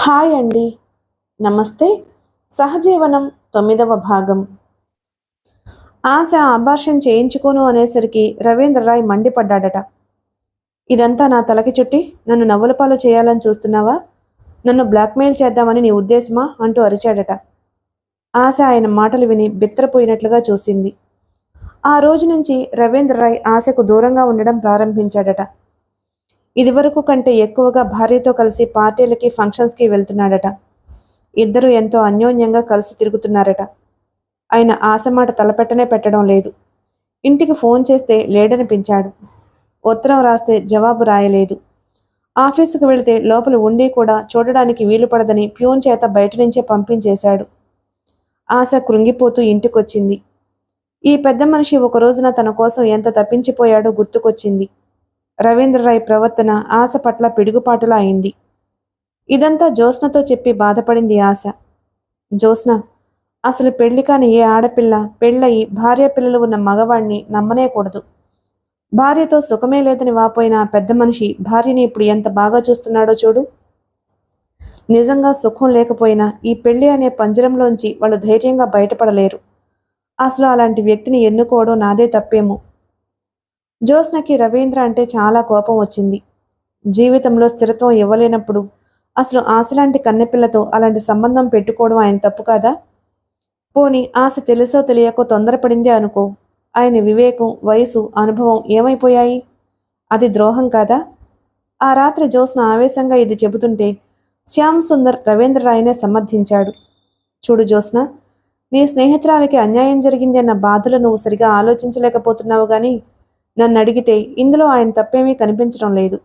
Hi అండి. నమస్తే. సహజీవనం 9వ భాగం. ఆశ అబార్షన్ చేయించుకోను అనేసరికి రవీంద్రరాయ్ మండిపడ్డాడట. ఇదంతా నా తలకి చుట్టి నన్ను నవ్వులపాలు చేయాలని చూస్తున్నావా? నన్ను బ్లాక్మెయిల్ చేద్దామని నీ ఉద్దేశమా? అంటూ అరిచాడట. ఆశ ఆయన మాటలు విని బిత్తరపోయినట్లుగా చూసింది. ఆ రోజు నుంచి రవీంద్రరాయ్ ఆశకు దూరంగా ఉండడం ప్రారంభించాడట. ఇదివరకు కంటే ఎక్కువగా భార్యతో కలిసి పార్టీలకి, ఫంక్షన్స్కి వెళ్తున్నాడట. ఇద్దరూ ఎంతో అన్యోన్యంగా కలిసి తిరుగుతున్నారట. ఆయన ఆశ మాట తలపెట్టనే పెట్టడం లేదు. ఇంటికి ఫోన్ చేస్తే లేడనిపించాడు. ఉత్తరం రాస్తే జవాబు రాయలేదు. ఆఫీసుకు వెళితే లోపల ఉండి కూడా చూడడానికి వీలు పడదని ప్యూన్ చేత బయట నుంచే పంపించేశాడు. ఆశ కృంగిపోతూ ఇంటికొచ్చింది. ఈ పెద్ద మనిషి ఒక రోజున తన కోసం ఎంత తప్పించిపోయాడో గుర్తుకొచ్చింది. రవీంద్రరాయ్ ప్రవర్తన ఆశ పట్ల పిడుగుపాటులా అయింది. ఇదంతా జ్యోత్స్నతో చెప్పి బాధపడింది ఆశ. జ్యోత్స్న, అసలు పెళ్లి కాని ఏ ఆడపిల్ల పెళ్ళయి భార్య పిల్లలు ఉన్న మగవాణ్ణి నమ్మనేకూడదు. భార్యతో సుఖమే లేదని వాపోయిన ఆ పెద్ద మనిషి భార్యని ఇప్పుడు ఎంత బాగా చూస్తున్నాడో చూడు. నిజంగా సుఖం లేకపోయినా ఈ పెళ్లి అనే పంజరంలోంచి వాళ్ళు ధైర్యంగా బయటపడలేరు. అసలు అలాంటి వ్యక్తిని ఎన్నుకోవడం నాదే తప్పేమో. జ్యోత్స్నకి రవీంద్ర అంటే చాలా కోపం వచ్చింది. జీవితంలో స్థిరత్వం ఇవ్వలేనప్పుడు అసలు ఆశలాంటి కన్నెపిల్లతో అలాంటి సంబంధం పెట్టుకోవడం ఆయన తప్పు కాదా? పోని ఆశ తెలుసో తెలియకో తొందరపడిందే అనుకో. ఆయన వివేకం, వయసు, అనుభవం ఏమైపోయాయి? అది ద్రోహం కాదా? ఆ రాత్రి జ్యోత్స్న ఆవేశంగా ఇది చెబుతుంటే శ్యామ్ సుందర్ రవీంద్రరాయనే సమర్థించాడు. చూడు జ్యోత్స్న, నీ స్నేహితురాలికి అన్యాయం జరిగింది అన్న బాధలు నువ్వు సరిగా ఆలోచించలేకపోతున్నావు గాని నన్ను అడిగితే ఇందులో ఆయన తప్పేమీ కనిపించడం లేదు.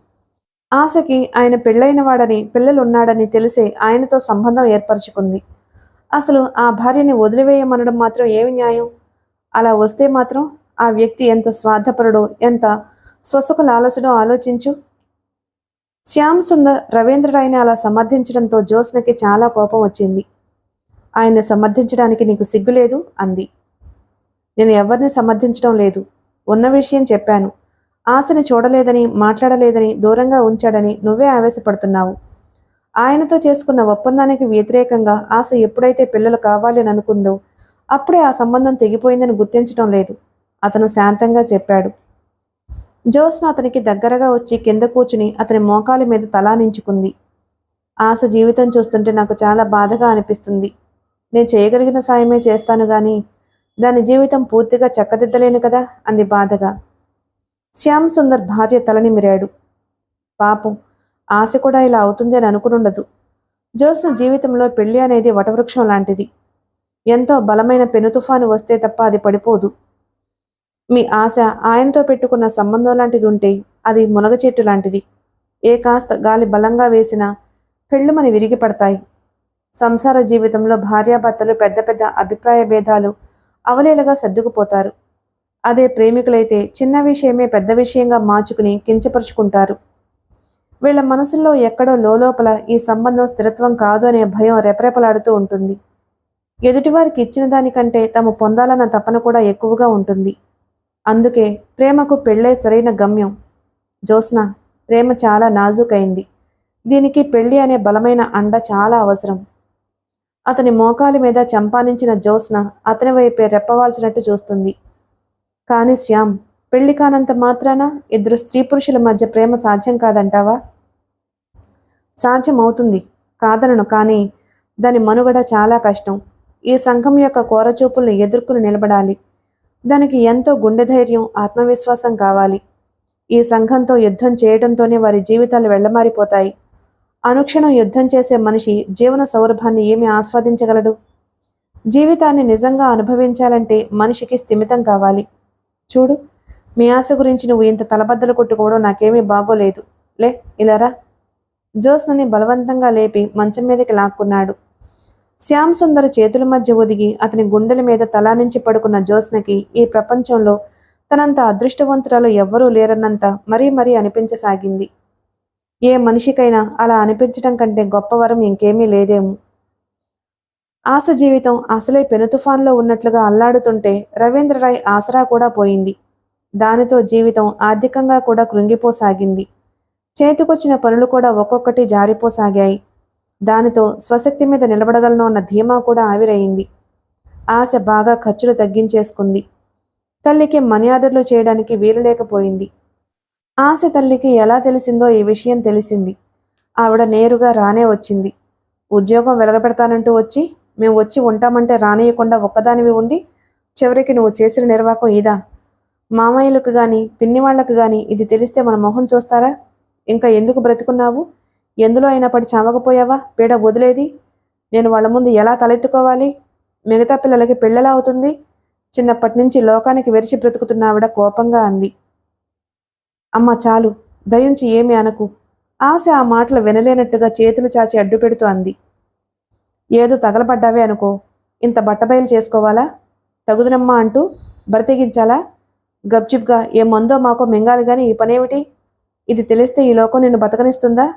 ఆశకి ఆయన పెళ్ళైన వాడని, పిల్లలున్నాడని తెలిసే ఆయనతో సంబంధం ఏర్పరచుకుంది. అసలు ఆ భార్యని వదిలివేయమనడం మాత్రం ఏమి న్యాయం? అలా వస్తే మాత్రం ఆ వ్యక్తి ఎంత స్వార్థపరుడో, ఎంత స్వసుఖ లాలసుడో ఆలోచించు. శ్యామ్ సుందర్ రవీంద్రరాయ్ని అలా సమర్థించడంతో జ్యోత్స్నకి చాలా కోపం వచ్చింది. ఆయన్ని సమర్థించడానికి నీకు సిగ్గులేదు అంది. నేను ఎవరిని సమర్థించడం లేదు. ఉన్న విషయం చెప్పాను. ఆశని చూడలేదని, మాట్లాడలేదని, దూరంగా ఉంచాడని నువ్వే ఆవేశపడుతున్నావు. ఆయనతో చేసుకున్న ఒప్పందానికి వ్యతిరేకంగా ఆశ ఎప్పుడైతే పిల్లలు కావాలి అని అనుకుందో అప్పుడే ఆ సంబంధం తెగిపోయిందని గుర్తించడం లేదు. అతను శాంతంగా చెప్పాడు. జ్యోత్స్న అతనికి దగ్గరగా వచ్చి కింద కూర్చుని అతని మోకాలి మీద తలానించుకుంది. ఆశ జీవితం చూస్తుంటే నాకు చాలా బాధగా అనిపిస్తుంది. నేను చేయగలిగిన సాయమే చేస్తాను గాని దాని జీవితం పూర్తిగా చక్కదిద్దలేను కదా అంది బాధగా. శ్యామ్ సుందర్ భార్య తలనిమిరాడు. పాపం, ఆశ కూడా ఇలా అవుతుంది అని అనుకునుండదు. జ్యోత్స్న జీవితంలో పెళ్లి అనేది వటవృక్షం లాంటిది. ఎంతో బలమైన పెను తుఫాను వస్తే తప్ప అది పడిపోదు. మీ ఆశ ఆయనతో పెట్టుకున్న సంబంధం లాంటిది ఉంటే అది మునగ చెట్టు లాంటిది. ఏ కాస్త గాలి బలంగా వేసినా పెళ్ళుమని విరిగి పడతాయి. సంసార జీవితంలో భార్యాభర్తలు పెద్ద పెద్ద అభిప్రాయ భేదాలు అవలీలగా సర్దుకుపోతారు. అదే ప్రేమికులైతే చిన్న విషయమే పెద్ద విషయంగా మార్చుకుని కించపరుచుకుంటారు. వీళ్ల మనసుల్లో ఎక్కడో లోపల ఈ సంబంధం స్థిరత్వం కాదు అనే భయం రెపరెపలాడుతూ ఉంటుంది. ఎదుటివారికి ఇచ్చిన దానికంటే తాము పొందాలన్న తపన కూడా ఎక్కువగా ఉంటుంది. అందుకే ప్రేమకు పెళ్ళే సరైన గమ్యం. జ్యోత్స్న, ప్రేమ చాలా నాజూకైంది. దీనికి పెళ్లి అనే బలమైన అండ చాలా అవసరం. అతని మోకాలి మీద చంపానించిన జ్యోత్స్న అతని వైపే రెప్పవాల్చినట్టు చూస్తుంది. కాని శ్యామ్, పెళ్లి కానంత మాత్రాన ఇద్దరు స్త్రీ పురుషుల మధ్య ప్రేమ సాధ్యం కాదంటావా? సాధ్యం అవుతుంది, కాదనను. కానీ దాని మనుగడ చాలా కష్టం. ఈ సంఘం యొక్క కోరచూపుల్ని ఎదుర్కొని నిలబడాలి. దానికి ఎంతో గుండె ధైర్యం, ఆత్మవిశ్వాసం కావాలి. ఈ సంఘంతో యుద్ధం చేయడంతోనే వారి జీవితాలు వెళ్లమారిపోతాయి. అనుక్షణం యుద్ధం చేసే మనిషి జీవన సౌరభాన్ని ఏమి ఆస్వాదించగలడు? జీవితాన్ని నిజంగా అనుభవించాలంటే మనిషికి స్థిమితం కావాలి. చూడు, మీ ఆశ గురించి నువ్వు ఇంత తలబద్దలు కొట్టుకోవడం నాకేమీ బాగోలేదు. లే, ఇలారా. జ్యోత్స్నని బలవంతంగా లేపి మంచం మీదకి లాక్కున్నాడు. శ్యామ్ సుందర్ చేతుల మధ్య ఒదిగి అతని గుండెల మీద తలానించి పడుకున్న జ్యోత్స్నకి ఈ ప్రపంచంలో తనంత అదృష్టవంతురాలు ఎవ్వరూ లేరన్నంత మరీ మరీ అనిపించసాగింది. ఏ మనిషికైనా అలా అనిపించటం కంటే గొప్ప వరం ఇంకేమీ లేదేమో. ఆశ జీవితం అసలే పెనుతుఫాన్లో ఉన్నట్లుగా అల్లాడుతుంటే రవీంద్రరాయ్ ఆసరా కూడా పోయింది. దానితో జీవితం ఆర్థికంగా కూడా కృంగిపోసాగింది. చేతికొచ్చిన పనులు కూడా ఒక్కొక్కటి జారిపోసాగాయి. దానితో స్వశక్తి మీద నిలబడగలను అన్న ధీమా కూడా ఆవిరయింది. ఆశ బాగా ఖర్చులు తగ్గించేసుకుంది. తల్లికి మనీ ఆర్డర్లు చేయడానికి వీలు లేకపోయింది. ఆశ తల్లికి ఎలా తెలిసిందో ఈ విషయం తెలిసింది. ఆవిడ నేరుగా రానే వచ్చింది. ఉద్యోగం వెలగపెడతానంటూ వచ్చి, మేము వచ్చి ఉంటామంటే రానియకుండా ఒక్కదానివి ఉండి, చివరికి నువ్వు చేసిన నిర్వాకం ఇదా? మామయ్యలకు గాని పిన్ని వాళ్లకు గాని ఇది తెలిస్తే మన మొహం చూస్తారా? ఇంకా ఎందుకు బ్రతుకున్నావు? ఎందులో అయినా పడి చావకపోయావా? పీడ వదిలేది? నేను వాళ్ళ ముందు ఎలా తలెత్తుకోవాలి? మిగతా పిల్లలకి పెళ్ళెలా అవుతుంది? చిన్నప్పటి నుంచి లోకానికి వెరిచి బ్రతుకుతున్న ఆవిడ కోపంగా అంది. అమ్మ చాలు, దయించి ఏమి అనకు. ఆశ ఆ మాటలు వినలేనట్టుగా చేతులు చాచి అడ్డుపెడుతూ అంది. ఏదో తగలబడ్డావే అనుకో, ఇంత బట్టబయలు చేసుకోవాలా? తగుదునమ్మా అంటూ బ్రతికించాలా? గప్చిప్గా ఏ మందో మాకో మింగాలి గాని ఈ పనేమిటి? ఇది తెలిస్తే ఈ లోకం నిన్ను బతకనిస్తుందా?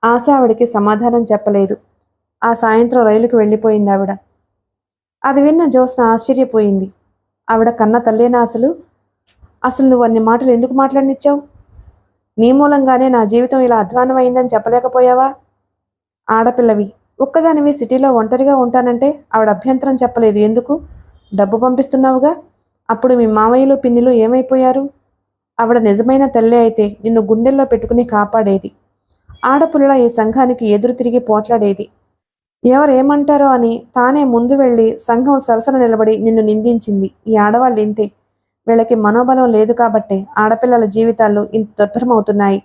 ఆశ ఆవిడికి సమాధానం చెప్పలేదు. ఆ సాయంత్రం రైలుకు వెళ్ళిపోయింది ఆవిడ. అది విన్న జ్యోత్స్న ఆశ్చర్యపోయింది. ఆవిడ కన్న తల్లేనా అసలు? అసలు నువ్వు అన్ని మాటలు ఎందుకు మాట్లాడనిచ్చావు? నీ మూలంగానే నా జీవితం ఇలా అధ్వానం అయిందని చెప్పలేకపోయావా? ఆడపిల్లవి, ఒక్కదానివి సిటీలో ఒంటరిగా ఉంటానంటే ఆవిడ అభ్యంతరం చెప్పలేదు. ఎందుకు? డబ్బు పంపిస్తున్నావుగా. అప్పుడు మీ మామయ్యలు పిన్నిలు ఏమైపోయారు? ఆవిడ నిజమైన తల్లే అయితే నిన్ను గుండెల్లో పెట్టుకుని కాపాడేది. ఆడపుల్ల ఈ సంఘానికి ఎదురు తిరిగి పోట్లాడేది. ఎవరేమంటారో అని తానే ముందు వెళ్ళి సంఘం సరసన నిలబడి నిన్ను నిందించింది. ఈ ఆడవాళ్ళు ఇంతే. వీళ్ళకి మనోబలం లేదు కాబట్టే ఆడపిల్లల జీవితాల్లో ఇంత దుర్భరమవుతున్నాయి.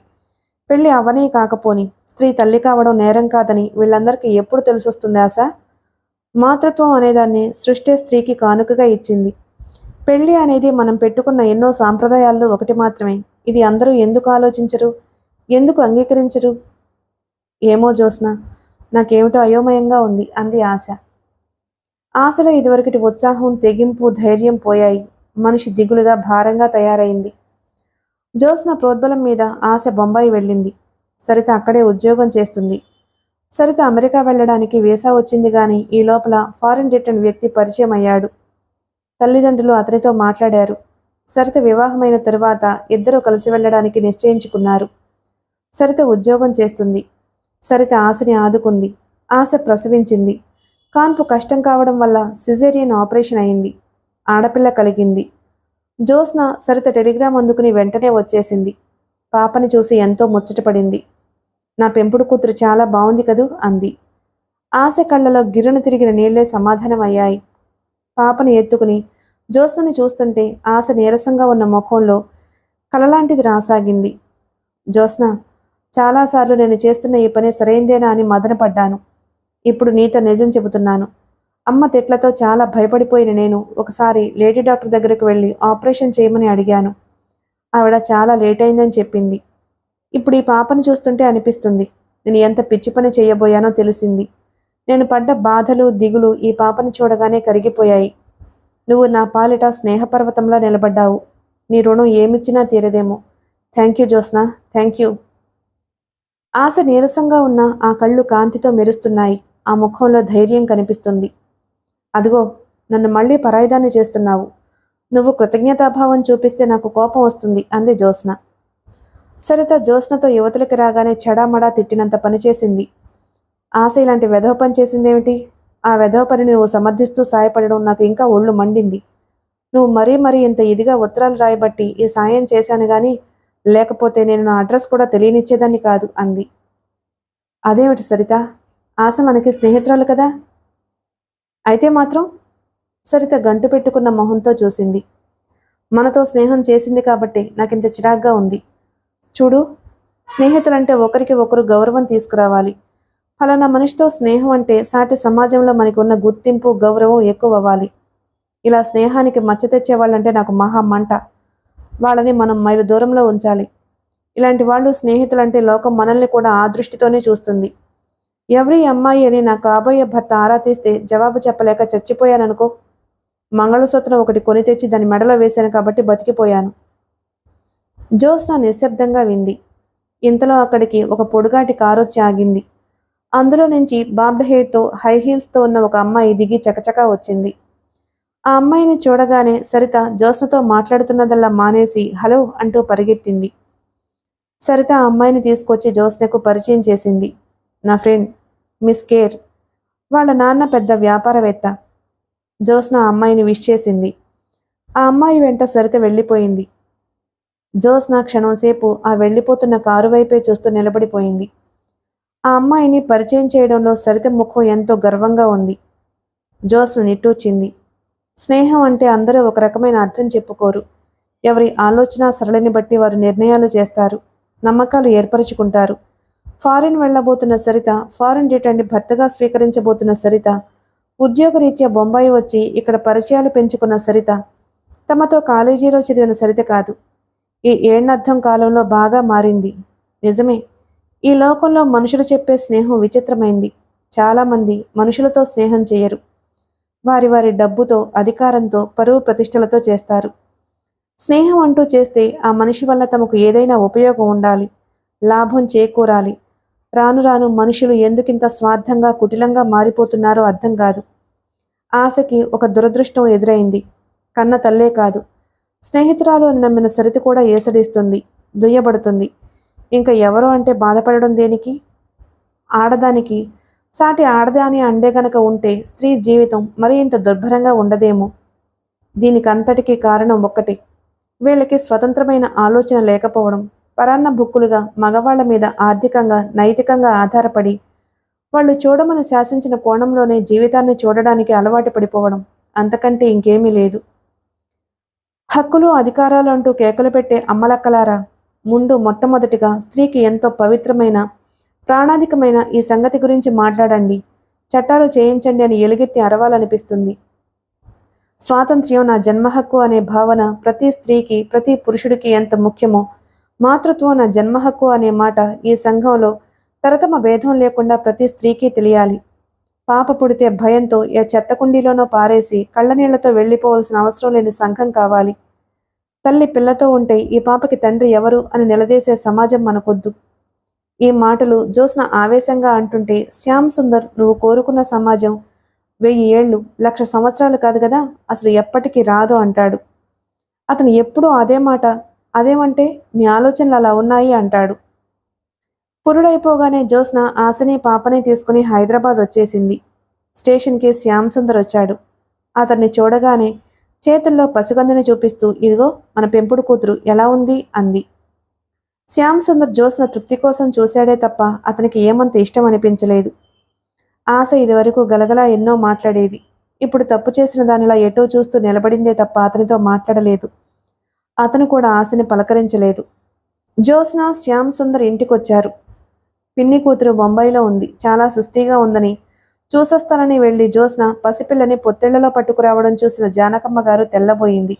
పెళ్లి అవనే కాకపోని స్త్రీ తల్లి కావడం నేరం కాదని వీళ్ళందరికీ ఎప్పుడు తెలిసొస్తుంది ఆశ? మాతృత్వం అనేదాన్ని సృష్టి స్త్రీకి కానుకగా ఇచ్చింది. పెళ్లి అనేది మనం పెట్టుకున్న ఎన్నో సాంప్రదాయాల్లో ఒకటి మాత్రమే. ఇది అందరూ ఎందుకు ఆలోచించరు? ఎందుకు అంగీకరించరు? ఏమో జ్యోత్స్న, నాకేమిటో అయోమయంగా ఉంది అంది ఆశ. ఆశలో ఇదివరకటి ఉత్సాహం, తెగింపు, ధైర్యం పోయాయి. మనిషి దిగులుగా, భారంగా తయారైంది. జ్యోత్స్న ప్రోద్బలం మీద ఆశ బొంబాయి వెళ్ళింది. సరిత అక్కడే ఉద్యోగం చేస్తుంది. సరిత అమెరికా వెళ్ళడానికి వీసా వచ్చింది గాని ఈ లోపల ఫారిన్ రిటర్న్ వ్యక్తి పరిచయం అయ్యాడు. తల్లిదండ్రులు అతనితో మాట్లాడారు. సరిత వివాహమైన తరువాత ఇద్దరూ కలిసి వెళ్ళడానికి నిశ్చయించుకున్నారు. సరిత ఉద్యోగం చేస్తుంది. సరిత ఆశని ఆదుకుంది. ఆశ ప్రసవించింది. కాన్పు కష్టం కావడం వల్ల సిజేరియన్ ఆపరేషన్ అయింది. ఆడపిల్ల కలిగింది. జ్యోత్స్న సరిత టెలిగ్రామ్ అందుకుని వెంటనే వచ్చేసింది. పాపని చూసి ఎంతో ముచ్చటపడింది. నా పెంపుడు కూతురు చాలా బాగుంది కదూ అంది. ఆశ కళ్ళలో గిర్రున తిరిగిన నీళ్లే సమాధానం అయ్యాయి. పాపని ఎత్తుకుని జ్యోత్స్నని చూస్తుంటే ఆశ నీరసంగా ఉన్న ముఖంలో కలలాంటిది రాసాగింది. జ్యోత్స్న, చాలాసార్లు నేను చేస్తున్న ఈ పని సరైందేనా అని మదనపడ్డాను. ఇప్పుడు నీతో నిజం చెబుతున్నాను. అమ్మ తిట్లతో చాలా భయపడిపోయిన నేను ఒకసారి లేడీ డాక్టర్ దగ్గరకు వెళ్ళి ఆపరేషన్ చేయమని అడిగాను. ఆవిడ చాలా లేట్ అయిందని చెప్పింది. ఇప్పుడు ఈ పాపను చూస్తుంటే అనిపిస్తుంది నేను ఎంత పిచ్చి పని చేయబోయానో తెలిసింది. నేను పడ్డ బాధలు, దిగులు ఈ పాపను చూడగానే కరిగిపోయాయి. నువ్వు నా పాలిట స్నేహపర్వతంలా నిలబడ్డావు. నీ రుణం ఏమిచ్చినా తీరదేమో. Thank you Jyotsna, thank you. Asha నీరసంగా ఉన్న ఆ కళ్ళు కాంతితో మెరుస్తున్నాయి. ఆ ముఖంలో ధైర్యం కనిపిస్తుంది. అదిగో, నన్ను మళ్ళీ పరాయిదాన్ని చేస్తున్నావు. నువ్వు కృతజ్ఞతాభావం చూపిస్తే నాకు కోపం వస్తుంది అంది జ్యోత్స్న. సరిత జ్యోత్స్నతో యువతలకి రాగానే చెడామడా తిట్టినంత పనిచేసింది. ఆశ ఇలాంటి వెధవ పని చేసిందేమిటి? ఆ వెధవ పనిని నువ్వు సమర్థిస్తూ సాయపడడం నాకు ఇంకా ఒళ్ళు మండింది. నువ్వు మరీ ఇంత ఇదిగా ఉత్తరాలు రాయబట్టి ఈ సాయం చేశాను గాని లేకపోతే నేను నా అడ్రస్ కూడా తెలియనిచ్చేదాన్ని కాదు అంది. అదేమిటి సరిత? ఆశ మనకి స్నేహితురాలు కదా. అయితే మాత్రం? సరిత గంటు పెట్టుకున్న మొహంతో చూసింది. మనతో స్నేహం చేసింది కాబట్టి నాకింత చిరాగ్గా ఉంది. చూడు, స్నేహితులంటే ఒకరికి ఒకరు గౌరవం తీసుకురావాలి. ఫలానా మనిషితో స్నేహం అంటే సాటి సమాజంలో మనకు ఉన్న గుర్తింపు, గౌరవం ఎక్కువ అవ్వాలి. ఇలా స్నేహానికి మచ్చ తెచ్చేవాళ్ళంటే నాకు మహా మంట. వాళ్ళని మనం మైలు దూరంలో ఉంచాలి. ఇలాంటి వాళ్ళు స్నేహితులంటే లోకం మనల్ని కూడా ఆ దృష్టితోనే చూస్తుంది. ఎవరి అమ్మాయి అని నా కాబోయే భర్త ఆరా తీస్తే జవాబు చెప్పలేక చచ్చిపోయాననుకో. మంగళసూత్రం ఒకటి కొని తెచ్చి దాని మెడలో వేశాను కాబట్టి బతికిపోయాను. జ్యోత్స్న నిశ్శబ్దంగా వింది. ఇంతలో అక్కడికి ఒక పొడుగాటి కారొచ్చి ఆగింది. అందులో నుంచి బాబ్డ్ హెయిర్తో, హై హీల్స్తో ఉన్న ఒక అమ్మాయి దిగి చకచకా వచ్చింది. ఆ అమ్మాయిని చూడగానే సరిత జ్యోత్స్నతో మాట్లాడుతున్నదల్లా మానేసి హలో అంటూ పరిగెత్తింది. సరిత ఆ అమ్మాయిని తీసుకొచ్చి జ్యోత్స్నకు పరిచయం చేసింది. నా ఫ్రెండ్ మిస్ కేర్. వాళ్ళ నాన్న పెద్ద వ్యాపారవేత్త. జ్యోత్స్న ఆ అమ్మాయిని విష్ చేసింది. ఆ అమ్మాయి వెంట సరిత వెళ్ళిపోయింది. జ్యోత్స్న క్షణంసేపు ఆ వెళ్ళిపోతున్న కారు వైపే చూస్తూ నిలబడిపోయింది. ఆ అమ్మాయిని పరిచయం చేయడంలో సరిత ముఖం ఎంతో గర్వంగా ఉంది. జ్యోత్స్న నిట్టూర్చింది. స్నేహం అంటే అందరూ ఒక రకమైన అర్థం చెప్పుకోరు. ఎవరి ఆలోచన సరళిని బట్టి వారు నిర్ణయాలు చేస్తారు, నమ్మకాలు ఏర్పరచుకుంటారు. ఫారిన్ వెళ్లబోతున్న సరిత, ఫారిన్ రిటర్న్ని భర్తగా స్వీకరించబోతున్న సరిత, ఉద్యోగరీత్యా బొంబాయి వచ్చి ఇక్కడ పరిచయాలు పెంచుకున్న సరిత, తమతో కాలేజీలో చదివిన సరిత కాదు. ఈ ఏళ్లర్థం కాలంలో బాగా మారింది. నిజమే, ఈ లోకంలో మనుషులు చెప్పే స్నేహం విచిత్రమైంది. చాలామంది మనుషులతో స్నేహం చేయరు. వారి వారి డబ్బుతో, అధికారంతో, పరువు ప్రతిష్టలతో చేస్తారు. స్నేహం అంటూ చేస్తే ఆ మనిషి వల్ల తమకు ఏదైనా ఉపయోగం ఉండాలి, లాభం చేకూరాలి. రాను రాను మనుషులు ఎందుకింత స్వార్థంగా, కుటిలంగా మారిపోతున్నారో అర్థం కాదు. ఆశకి ఒక దురదృష్టం ఎదురైంది. కన్న తల్లే కాదు, స్నేహితురాలు అని నమ్మిన సరిత కూడా ఏసడిస్తుంది, దుయ్యబడుతుంది. ఇంకా ఎవరో అంటే బాధపడడం దేనికి? ఆడదానికి సాటి ఆడదాని అండే గనక ఉంటే స్త్రీ జీవితం మరి ఇంత దుర్భరంగా ఉండదేమో. దీనికంతటికీ కారణం ఒక్కటే, వీళ్ళకి స్వతంత్రమైన ఆలోచన లేకపోవడం. పరాన్న బుక్కులుగా మగవాళ్ల మీద ఆర్థికంగా, నైతికంగా ఆధారపడి వాళ్ళు చూడమని శాసించిన కోణంలోనే జీవితాన్ని చూడడానికి అలవాటు పడిపోవడం. అంతకంటే ఇంకేమీ లేదు. హక్కులు, అధికారాలు అంటూ కేకలు పెట్టే అమ్మలక్కలారా, ముందు మొట్టమొదటిగా స్త్రీకి ఎంతో పవిత్రమైన, ప్రాణాధికమైన ఈ సంగతి గురించి మాట్లాడండి, చట్టాలు చేయించండి అని ఎలుగెత్తి అరవాలనిపిస్తుంది. స్వాతంత్ర్యం నా జన్మ హక్కు అనే భావన ప్రతి స్త్రీకి, ప్రతి పురుషుడికి ఎంత ముఖ్యమో, మాతృత్వం నా జన్మ హక్కు అనే మాట ఈ సంఘంలో తరతమ భేదం లేకుండా ప్రతి స్త్రీకి తెలియాలి. పాప పుడితే భయంతో ఏ చెత్తకుండీలోనో పారేసి కళ్ళనీళ్లతో వెళ్ళిపోవలసిన అవసరం లేని సంఘం కావాలి. తల్లి పిల్లతో ఉంటే ఈ పాపకి తండ్రి ఎవరు అని నిలదీసే సమాజం మనకొద్దు. ఈ మాటలు జ్యోత్స్న ఆవేశంగా అంటుంటే, శ్యామ్ సుందర్, నువ్వు కోరుకున్న సమాజం 1000 ఏళ్ళు, 1,00,000 సంవత్సరాలు కాదు కదా, అసలు ఎప్పటికీ రాదు అంటాడు. అతను ఎప్పుడూ అదే మాట. అదేమంటే నీ ఆలోచనలు అలా ఉన్నాయి అంటాడు. పురుడైపోగానే జ్యోత్స్న ఆశని, పాపని తీసుకుని హైదరాబాద్ వచ్చేసింది. స్టేషన్కి శ్యామ్ సుందర్ వచ్చాడు. అతన్ని చూడగానే చేతుల్లో పసిగందుని చూపిస్తూ, ఇదిగో మన పెంపుడు కూతురు ఎలా ఉంది అంది. శ్యామ్ సుందర్ జ్యోత్స్న తృప్తి కోసం చూశాడే తప్ప అతనికి ఏమంత ఇష్టం అనిపించలేదు. ఆశ ఇదివరకు గలగలా ఎన్నో మాట్లాడేది. ఇప్పుడు తప్పు చేసిన దానిలా ఎటో చూస్తూ నిలబడిందే తప్ప అతనితో మాట్లాడలేదు. అతను కూడా ఆశని పలకరించలేదు. జ్యోత్స్న, శ్యామ్ సుందర్ ఇంటికొచ్చారు. పిన్ని కూతురు బొంబాయిలో ఉంది, చాలా సుస్థిగా ఉందని చూసొస్తానని వెళ్లి జ్యోత్స్న పసిపిల్లని పొత్తిళ్లలో పట్టుకురావడం చూసిన జానకమ్మ గారు తెల్లబోయింది.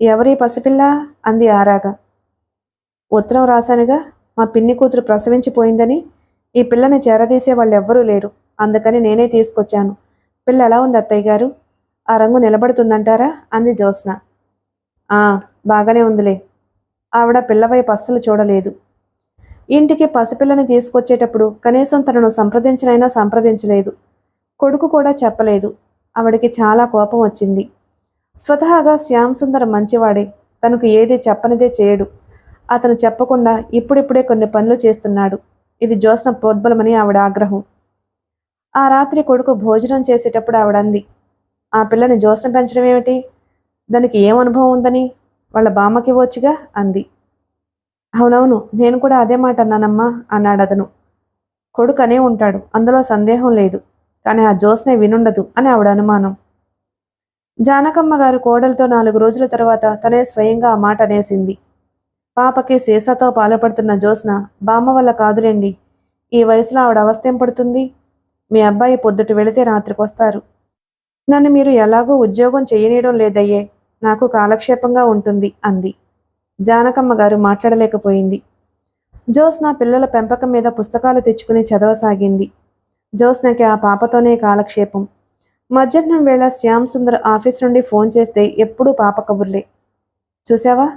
ఎవరి పసిపిల్ల అంది ఆరాగా. ఉత్తరం రాశానుగా, మా పిన్ని కూతురు ప్రసవించిపోయిందని. ఈ పిల్లని చేరదీసే వాళ్ళెవ్వరూ లేరు, అందుకని నేనే తీసుకొచ్చాను. పిల్ల ఎలా ఉంది అత్తయ్య గారు? ఆ రంగు నిలబడుతుందంటారా అంది జ్యోత్స్న. బాగానే ఉందిలే. ఆవిడ పిల్లవైపు అస్సలు చూడలేదు. ఇంటికి పసిపిల్లని తీసుకొచ్చేటప్పుడు కనీసం తనను సంప్రదించలేదు. కొడుకు కూడా చెప్పలేదు. ఆవిడికి చాలా కోపం వచ్చింది. స్వతహాగా శ్యామ్ సుందర్ మంచివాడే, తనకు ఏది చెప్పనిదే చేయడు. అతను చెప్పకుండా ఇప్పుడిప్పుడే కొన్ని పనులు చేస్తున్నాడు. ఇది జ్యోత్స్న ప్రోద్బలమని ఆవిడ ఆగ్రహం. ఆ రాత్రి కొడుకు భోజనం చేసేటప్పుడు ఆవిడంది, ఆ పిల్లని జ్యోత్స్న పెంచడం ఏమిటి? దానికి ఏం అనుభవం ఉందని వాళ్ళ బామ్మకి ఇవ్వొచ్చుగా అంది. అవునవును, నేను కూడా అదే మాట అన్నానమ్మా అన్నాడతను. కొడుకు అనే ఉంటాడు, అందులో సందేహం లేదు. కానీ ఆ జ్యోత్స్నే వినుండదు అని ఆవిడ అనుమానం. జానకమ్మ గారు కోడలతో 4 రోజుల తర్వాత తనే స్వయంగా ఆ మాట అనేసింది. పాపకి సీసాతో పాలుపడుతున్న జ్యోత్స్న బామ్మ వల్ల కాదులేండి. ఈ వయసులో ఆవిడ అవస్థేం పడుతుంది? మీ అబ్బాయి పొద్దుట వెళితే రాత్రికొస్తారు. నన్ను మీరు ఎలాగూ ఉద్యోగం చేయనీయడం లేదయ్యే, నాకు కాలక్షేపంగా ఉంటుంది అంది. జానకమ్మ గారు మాట్లాడలేకపోయింది. జ్యోత్స్న పిల్లల పెంపకం మీద పుస్తకాలు తెచ్చుకుని చదవసాగింది. జ్యోత్స్నకి ఆ పాపతోనే కాలక్షేపం. మధ్యాహ్నం వేళ శ్యామ్ సుందర్ ఆఫీస్ నుండి ఫోన్ చేస్తే ఎప్పుడూ పాప కబుర్లే. చూసావా,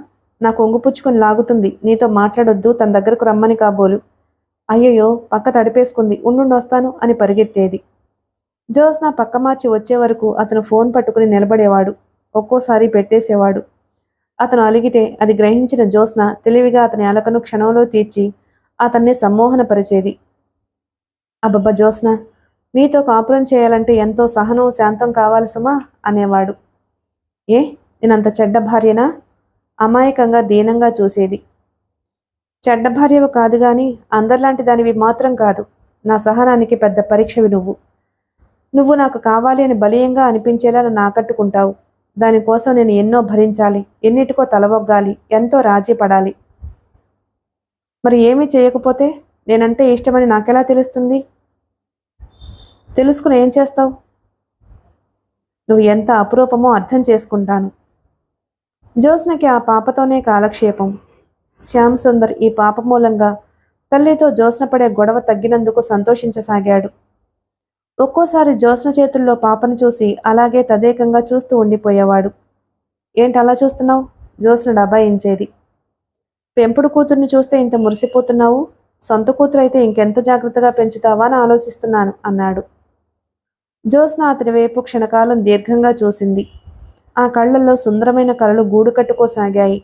నా కొంగుపుచ్చుకొని లాగుతుంది, నీతో మాట్లాడొద్దు, తన దగ్గరకు రమ్మని కాబోలు. అయ్యయ్యో, పక్క తడిపేసుకుంది, ఉండుండొస్తాను అని పరిగెత్తేది. జ్యోత్స్న పక్క మార్చి వచ్చే వరకు అతను ఫోన్ పట్టుకుని నిలబడేవాడు. ఒక్కోసారి పెట్టేసేవాడు. అతను అలిగితే అది గ్రహించిన జ్యోత్స్న తెలివిగా అతని అలకను క్షణంలో తీర్చి అతన్ని సమ్మోహనపరిచేది. అబ్బబ్బ జ్యోత్స్న, నీతో కాపురం చేయాలంటే ఎంతో సహనం శాంతం కావాలి సుమా అనేవాడు. ఏ, నేనంత చెడ్డ భార్యనా? అమాయకంగా దీనంగా చూసేది. చెడ్డ భార్యవు కాదు గాని అందరిలాంటి దానివి మాత్రం కాదు. నా సహనానికి పెద్ద పరీక్షవి నువ్వు. నువ్వు నాకు కావాలి అని బలీయంగా అనిపించేలా నన్ను ఆకట్టుకుంటావు. దానికోసం నేను ఎన్నో భరించాలి, ఎన్నిటికో తలవొగ్గాలి, ఎంతో రాజీ పడాలి. మరి ఏమీ చేయకపోతే నేనంటే ఇష్టమని నాకెలా తెలుస్తుంది? తెలుసుకుని ఏం చేస్తావు? నువ్వు ఎంత అపురూపమో అర్థం చేసుకుంటాను. జ్యోత్స్నకి ఆ పాపతోనే కాలక్షేపం. శ్యామ్ సుందర్ ఈ పాప మూలంగా తల్లితో జ్యోత్స్న పడే గొడవ తగ్గినందుకు సంతోషించసాగాడు. ఒక్కోసారి జ్యోత్స్న చేతుల్లో పాపను చూసి అలాగే తదేకంగా చూస్తూ ఉండిపోయేవాడు. ఏంటి అలా చూస్తున్నావు? జ్యోత్స్న డబాయించేది. పెంపుడు కూతుర్ని చూస్తే ఇంత మురిసిపోతున్నావు, సొంత కూతురైతే ఇంకెంత జాగ్రత్తగా పెంచుతావా అని ఆలోచిస్తున్నాను అన్నాడు. జ్యోత్స్న అతని వైపు క్షణకాలం దీర్ఘంగా చూసింది. ఆ కళ్ళల్లో సుందరమైన కలలు గూడు కట్టుకోసాగాయి.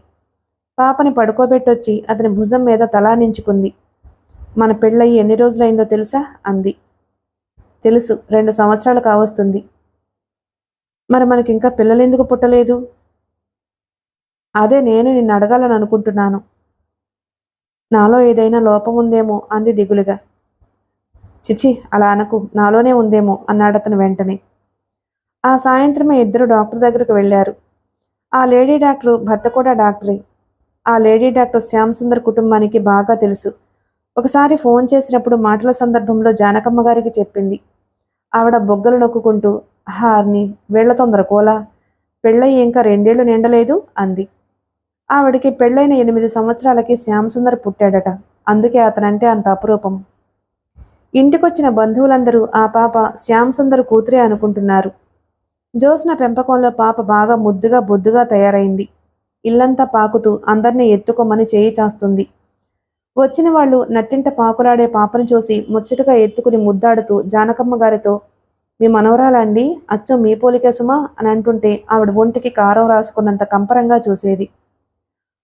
పాపని పడుకోబెట్టొచ్చి అతని భుజం మీద తలానించుకుంది. మన పెళ్ళయి ఎన్ని రోజులైందో తెలుసా అంది. తెలుసు, 2 సంవత్సరాలు కావస్తుంది. మరి మనకింకా పిల్లలెందుకు పుట్టలేదు? అదే నేను నిన్ను అడగాలని అనుకుంటున్నాను. నాలో ఏదైనా లోపం ఉందేమో అంది దిగులుగా. చిచి, అలా అనకు, నాలోనే ఉందేమో అన్నాడతను వెంటనే. ఆ సాయంత్రమే ఇద్దరు డాక్టర్ దగ్గరకు వెళ్లారు. ఆ లేడీ డాక్టరు భర్త కూడా డాక్టరే. ఆ లేడీ డాక్టర్ శ్యామ్ సుందర్ కుటుంబానికి బాగా తెలుసు. ఒకసారి ఫోన్ చేసినప్పుడు మాటల సందర్భంలో జానకమ్మ గారికి చెప్పింది. ఆవిడ బొగ్గలు నొక్కుంటూ, హార్ని వీళ్ల తొందర కోలా, పెళ్ళయి ఇంకా 2 ఏళ్లు నిండలేదు అంది. ఆవిడికి పెళ్ళైన 8 సంవత్సరాలకి శ్యామ్ సుందర్ పుట్టాడట. అందుకే అతనంటే అంత అపురూపం. ఇంటికొచ్చిన బంధువులందరూ ఆ పాప శ్యామ్ సుందర్ కూతురే అనుకుంటున్నారు. జ్యోత్స్న పెంపకంలో పాప బాగా ముద్దుగా బొద్దుగా తయారైంది. ఇల్లంతా పాకుతూ అందర్నీ ఎత్తుకోమని చేయి చాస్తుంది. వచ్చిన వాళ్ళు నట్టింట పాకులాడే పాపను చూసి ముచ్చటగా ఎత్తుకుని ముద్దాడుతూ జానకమ్మ గారితో, మీ మనవరాలండి, అచ్చం మీ పోలికే సుమా అని అంటుంటే ఆవిడ ఒంటికి కారం రాసుకున్నంత కంపరంగా చూసేది.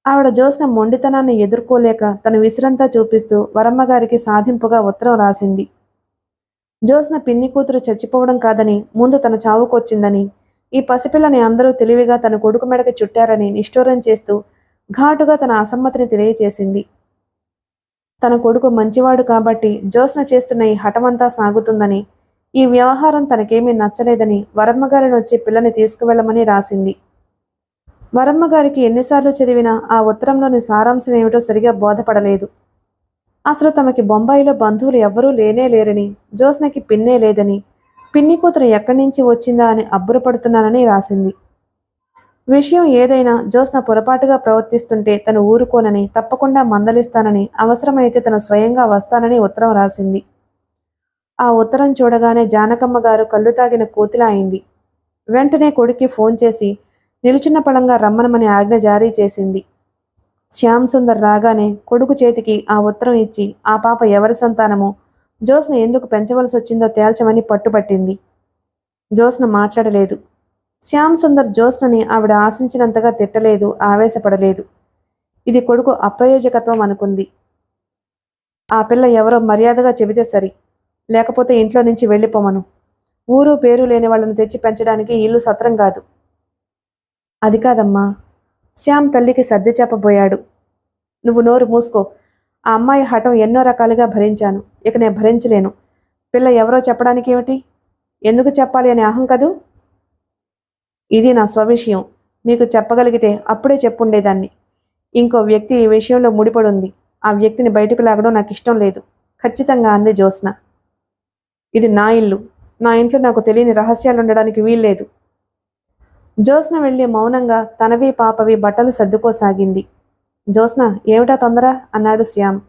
ఆవిడ జ్యోత్స్న మొండితనాన్ని ఎదుర్కోలేక తన విసురంతా చూపిస్తూ వరమ్మగారికి సాధింపుగా ఉత్తరం రాసింది. జ్యోత్స్న పిన్ని కూతురు చచ్చిపోవడం కాదని, ముందు తన చావుకొచ్చిందని, ఈ పసిపిల్లని అందరూ తెలివిగా తన కొడుకు మెడకి చుట్టారని నిష్ఠూరం చేస్తూ ఘాటుగా తన అసమ్మతిని తెలియచేసింది. తన కొడుకు మంచివాడు కాబట్టి జ్యోత్స్న చేస్తున్న ఈ హఠమంతా సాగుతుందని, ఈ వ్యవహారం తనకేమీ నచ్చలేదని వరమ్మగారిని వచ్చి పిల్లని తీసుకువెళ్లమని రాసింది. వరమ్మగారికి ఎన్నిసార్లు చదివినా ఆ ఉత్తరంలోని సారాంశం ఏమిటో సరిగా బోధపడలేదు. అసలు తమకి బొంబాయిలో బంధువులు ఎవ్వరూ లేనే లేరని, జ్యోత్స్నకి పిన్నే లేదని, పిన్ని కూతురు ఎక్కడి నుంచి వచ్చిందా అని అబ్బురపడుతున్నానని రాసింది. విషయం ఏదైనా జ్యోత్స్న పొరపాటుగా ప్రవర్తిస్తుంటే తను ఊరుకోనని, తప్పకుండా మందలిస్తానని, అవసరమైతే తను స్వయంగా వస్తానని ఉత్తరం రాసింది. ఆ ఉత్తరం చూడగానే జానకమ్మ గారు కళ్ళు తాగిన కోతిలా అయింది. వెంటనే కొడుక్కి ఫోన్ చేసి నిలుచున్న పళంగా రమ్మనమని ఆజ్ఞ జారీ చేసింది. శ్యామ్ సుందర్ రాగానే కొడుకు చేతికి ఆ ఉత్తరం ఇచ్చి ఆ పాప ఎవరి సంతానమో, జ్యోత్స్న ఎందుకు పెంచవలసి వచ్చిందో తేల్చమని పట్టుబట్టింది. జ్యోత్స్న మాట్లాడలేదు. శ్యామ్ సుందర్ జ్యోత్స్నని ఆవిడ ఆశించినంతగా తిట్టలేదు, ఆవేశపడలేదు. ఇది కొడుకు అప్రయోజకత్వం అనుకుంది. ఆ పిల్ల ఎవరో మర్యాదగా చెబితే సరి, లేకపోతే ఇంట్లో నుంచి వెళ్ళిపోమను. ఊరు పేరు లేని వాళ్ళని తెచ్చి పెంచడానికి ఇల్లు సత్రం కాదు. అది కాదమ్మా, శ్యామ్ తల్లికి సర్ది చెప్పబోయాడు. నువ్వు నోరు మూసుకో. ఆ అమ్మాయి హఠం ఎన్నో రకాలుగా భరించాను, ఇక నేను భరించలేను. పిల్ల ఎవరో చెప్పడానికి ఏమిటి? ఎందుకు చెప్పాలి అనే అహం కదూ. ఇది నా స్వవిషయం. మీకు చెప్పగలిగితే అప్పుడే చెప్పుండేదాన్ని. ఇంకో వ్యక్తి ఈ విషయంలో ముడిపడుంది. ఆ వ్యక్తిని బయటకు లాగడం నాకు ఇష్టం లేదు, ఖచ్చితంగా అంది జ్యోత్స్న. ఇది నా ఇల్లు. నా ఇంట్లో నాకు తెలియని రహస్యాలుండడానికి వీల్లేదు. జ్యోత్స్న వెళ్ళి మౌనంగా తనవి పాపవి బట్టలు సర్దుకోసాగింది. జ్యోత్స్న, ఏమిటా తొందర అన్నాడు శ్యామ్.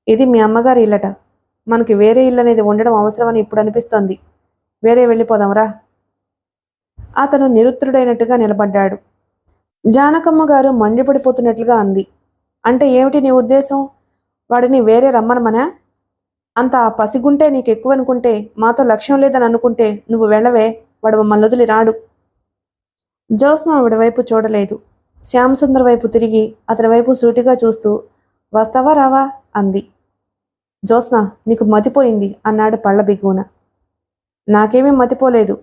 ఇది మీ అమ్మగారి ఇల్లట. మనకి వేరే ఇల్లు అనేది ఉండడం అవసరమని ఇప్పుడు అనిపిస్తోంది. వేరే వెళ్ళిపోదాంరా. అతను నిరుత్తరుడైనట్టుగా నిలబడ్డాడు. జానకమ్మ గారు మండిపడిపోతున్నట్లుగా అంది. అంటే ఏమిటి నీ ఉద్దేశం? వాడిని వేరే రమ్మనమనా? అంత ఆ పసిగుంటే నీకెక్కువనుకుంటే, మాతో లక్ష్యం లేదని అనుకుంటే నువ్వు వెళ్ళవే. వాడు మమ్మల్ని వదిలి రాడు. జ్యోత్స్న ఆవిడ వైపు చూడలేదు. శ్యామ్ సుందర్ వైపు తిరిగి అతని వైపు సూటిగా చూస్తూ, వస్తావా రావా అంది. జ్యోత్స్న, నీకు మతిపోయింది అన్నాడు పళ్ళ బిగువున. నాకేమీ మతిపోలేదు.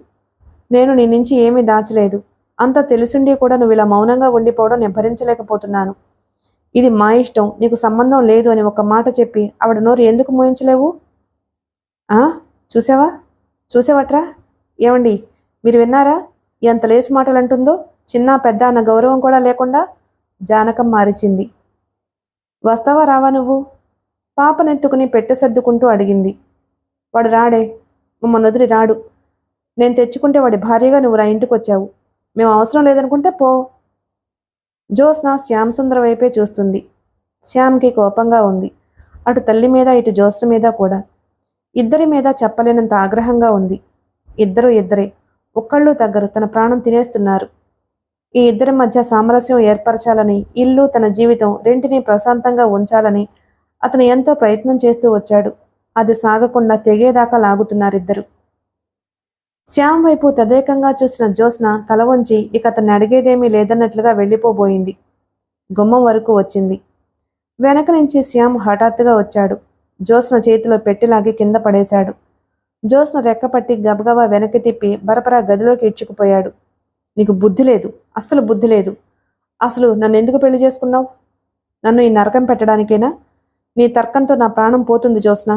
నేను నీ నుంచి ఏమీ దాచలేదు. అంతా తెలిసిండి కూడా నువ్వు ఇలా మౌనంగా ఉండిపోవడం నేను భరించలేకపోతున్నాను. ఇది మా ఇష్టం, నీకు సంబంధం లేదు అని ఒక మాట చెప్పి ఆవిడ నోరు ఎందుకు మోయించలేవు? ఆ చూసావా చూసావట్రా? ఏమండి, మీరు విన్నారా? ఎంత లేసి మాటలు అంటుందో? చిన్న పెద్ద అన్న గౌరవం కూడా లేకుండా. జానకం మారిచింది. వస్తావా రావా నువ్వు? పాపనెత్తుకుని పెట్టె సర్దుకుంటూ అడిగింది. వాడు రాడే, మమ్మల్ని వదిలి రాడు. నేను తెచ్చుకుంటే వాడి భార్యగా నువ్వు నా ఇంటికి వచ్చావు. మేము అవసరం లేదనుకుంటే పో. జ్యోత్స్న శ్యామ్ సుందర వైపే చూస్తుంది. శ్యామ్కి కోపంగా ఉంది. అటు తల్లి మీద ఇటు జ్యోత్స్న మీద కూడా. ఇద్దరి మీద చెప్పలేనంత ఆగ్రహంగా ఉంది. ఇద్దరు ఇద్దరే, ఒక్కళ్ళు తగ్గరు, తన ప్రాణం తినేస్తున్నారు. ఈ ఇద్దరి మధ్య సామరస్యం ఏర్పరచాలని, ఇల్లు తన జీవితం రెంటిని ప్రశాంతంగా ఉంచాలని అతను ఎంతో ప్రయత్నం చేస్తూ వచ్చాడు. అది సాగకుండా తెగేదాకా లాగుతున్నారిద్దరు. శ్యామ్ వైపు తదేకంగా చూసిన జ్యోత్స్న తల వంచి ఇక అతన్ని అడిగేదేమీ లేదన్నట్లుగా వెళ్ళిపోబోయింది. గుమ్మం వరకు వచ్చింది. వెనక నుంచి శ్యామ్ హఠాత్తుగా వచ్చాడు. జ్యోత్స్న చేతిలో పెట్టిలాగి కింద పడేశాడు. జ్యోత్స్న రెక్కపట్టి గబగబా వెనక్కి తిప్పి బరపరా గదిలోకి ఇచ్చుకుపోయాడు. నీకు బుద్ధి లేదు, అస్సలు బుద్ధి లేదు. అసలు నన్ను ఎందుకు పెళ్లి చేసుకున్నావు? నన్ను ఈ నరకం పెట్టడానికేనా? నీ తర్కంతో నా ప్రాణం పోతుంది జ్యోత్స్న.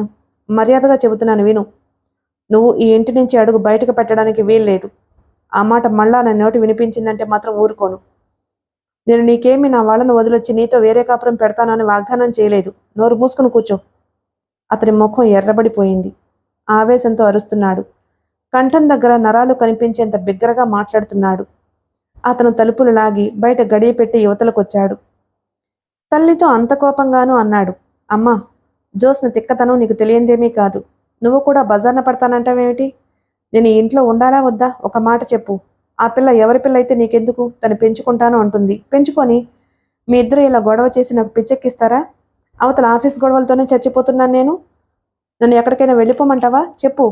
మర్యాదగా చెబుతున్నాను విను. నువ్వు ఈ ఇంటి నుంచి అడుగు బయటకు పెట్టడానికి వీల్లేదు. ఆ మాట మళ్ళా నా నోటి వినిపించిందంటే మాత్రం ఊరుకోను. నేను నీకేమి నా వాళ్ళను వదిలొచ్చి నీతో వేరే కాపురం పెడతానని వాగ్దానం చేయలేదు. నోరు మూసుకుని కూర్చో. అతని ముఖం ఎర్రబడిపోయింది. ఆవేశంతో అరుస్తున్నాడు. కంఠం దగ్గర నరాలు కనిపించేంత బిగ్గరగా మాట్లాడుతున్నాడు. అతను తలుపులు లాగి బయట గడియ పెట్టి యువతలకొచ్చాడు. తల్లితో అంత కోపంగానూ అన్నాడు. అమ్మా, జ్యోత్స్న తిక్కతనం నీకు తెలియందేమీ కాదు. నువ్వు కూడా బజార్న పడతానంటావేమిటి? నేను ఈ ఇంట్లో ఉండాలా వద్దా? ఒక మాట చెప్పు. ఆ పిల్ల ఎవరి పిల్ల అయితే నీకెందుకు? తను పెంచుకుంటాను అంటుంది. పెంచుకొని మీ ఇద్దరు ఇలా గొడవ చేసి నాకు పిచ్చెక్కిస్తారా? అవతల ఆఫీస్ గొడవలతోనే చచ్చిపోతున్నాను నేను. నన్ను ఎక్కడికైనా వెళ్ళిపోమంటావా? చెప్పు.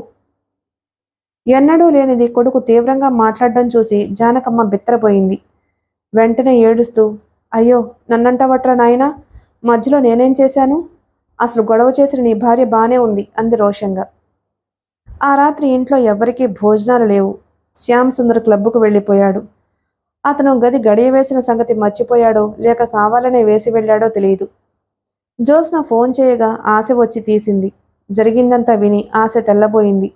ఎన్నడూ లేనిది కొడుకు తీవ్రంగా మాట్లాడడం చూసి జానకమ్మ బిత్తరపోయింది. వెంటనే ఏడుస్తూ, అయ్యో నన్నంటావట్రా నాయనా? మధ్యలో నేనేం చేశాను? అసలు గొడవ చేసిన నీ భార్య బానే ఉంది అంది రోషంగా. ఆ రాత్రి ఇంట్లో ఎవ్వరికీ భోజనాలు లేవు. శ్యామ్ సుందర్ క్లబ్కు వెళ్ళిపోయాడు. అతను గది గడియ వేసిన సంగతి మర్చిపోయాడో లేక కావాలనే వేసి వెళ్ళాడో తెలియదు. జ్యోత్స్న ఫోన్ చేయగా ఆశ వచ్చి తీసింది. జరిగిందంతా విని ఆశ తెల్లబోయింది.